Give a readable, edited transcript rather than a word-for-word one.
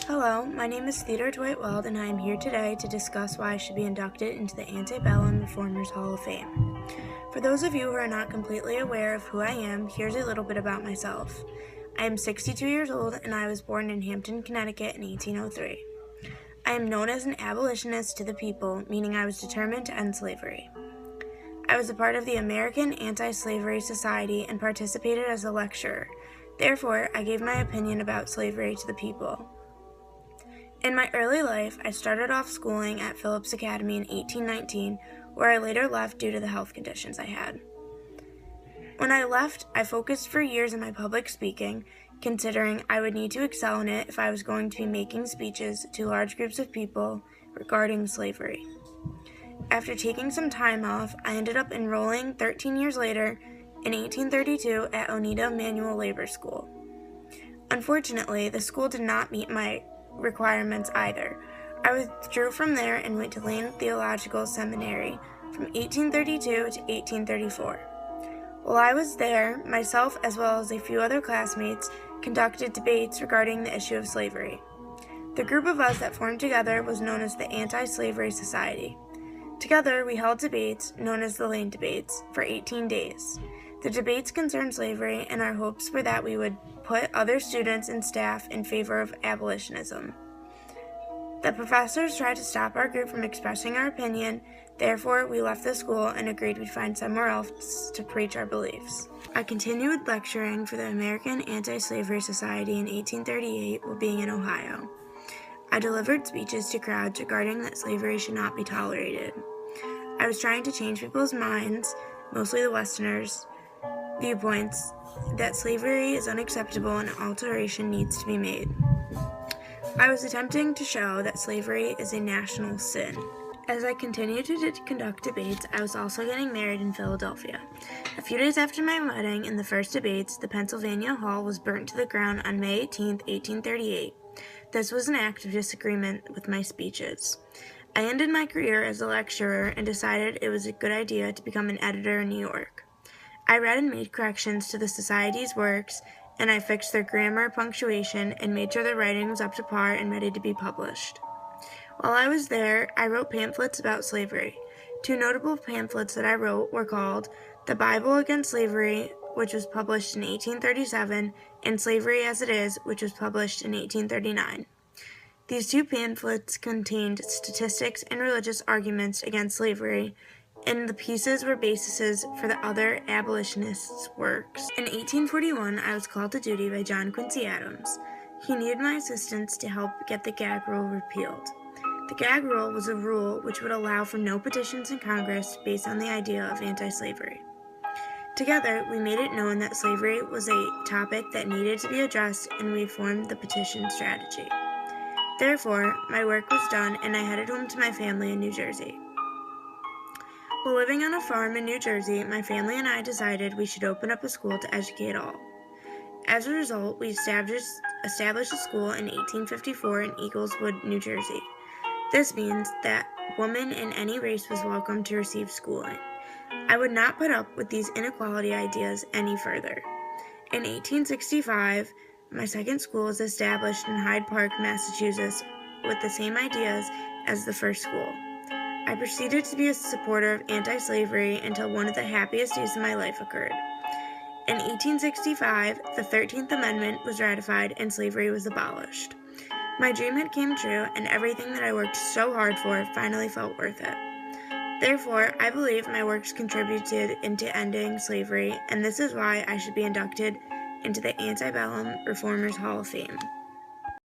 Hello, my name is Theodore Dwight Weld, and I am here today to discuss why I should be inducted into the Antebellum Reformers Hall of Fame. For those of you who are not completely aware of who I am, here's a little bit about myself. I am 62 years old, and I was born in Hampton, Connecticut in 1803. I am known as an abolitionist to the people, meaning I was determined to end slavery. I was a part of the American Anti-Slavery Society and participated as a lecturer. Therefore, I gave my opinion about slavery to the people. In my early life, I started off schooling at Phillips Academy in 1819, where I later left due to the health conditions I had. When I left, I focused for years on my public speaking, considering I would need to excel in it if I was going to be making speeches to large groups of people regarding slavery. After taking some time off, I ended up enrolling 13 years later in 1832 at Oneida Manual Labor School. Unfortunately, the school did not meet my requirements either. I withdrew from there and went to Lane Theological Seminary from 1832 to 1834. While I was there, myself as well as a few other classmates conducted debates regarding the issue of slavery. The group of us that formed together was known as the Anti-Slavery Society. Together, we held debates, known as the Lane Debates, for 18 days. The debates concerned slavery, and our hopes were that we would put other students and staff in favor of abolitionism. The professors tried to stop our group from expressing our opinion, therefore we left the school and agreed we'd find somewhere else to preach our beliefs. I continued lecturing for the American Anti-Slavery Society in 1838 while being in Ohio. I delivered speeches to crowds regarding that slavery should not be tolerated. I was trying to change people's minds, mostly the Westerners' viewpoints, that slavery is unacceptable and alteration needs to be made. I was attempting to show that slavery is a national sin. As I continued to conduct debates, I was also getting married in Philadelphia. A few days after my wedding and the first debates, the Pennsylvania Hall was burnt to the ground on May 18, 1838. This was an act of disagreement with my speeches. I ended my career as a lecturer and decided it was a good idea to become an editor in New York. I read and made corrections to the Society's works, and I fixed their grammar, punctuation, and made sure the writing was up to par and ready to be published. While I was there, I wrote pamphlets about slavery. Two notable pamphlets that I wrote were called The Bible Against Slavery, which was published in 1837, and Slavery as It Is, which was published in 1839. These two pamphlets contained statistics and religious arguments against slavery, and the pieces were bases for the other abolitionists' works. In 1841, I was called to duty by John Quincy Adams. He needed my assistance to help get the gag rule repealed. The gag rule was a rule which would allow for no petitions in Congress based on the idea of anti-slavery. Together, we made it known that slavery was a topic that needed to be addressed, and we formed the petition strategy. Therefore, my work was done, and I headed home to my family in New Jersey. While living on a farm in New Jersey, my family and I decided we should open up a school to educate all. As a result, we established a school in 1854 in Eagleswood, New Jersey. This means that women in any race was welcome to receive schooling. I would not put up with these inequality ideas any further. In 1865, my second school was established in Hyde Park, Massachusetts, with the same ideas as the first school. I proceeded to be a supporter of anti-slavery until one of the happiest days of my life occurred. In 1865, the 13th Amendment was ratified and slavery was abolished. My dream had came true, and everything that I worked so hard for finally felt worth it. Therefore, I believe my works contributed into ending slavery, and this is why I should be inducted into the Antebellum Reformers Hall of Fame.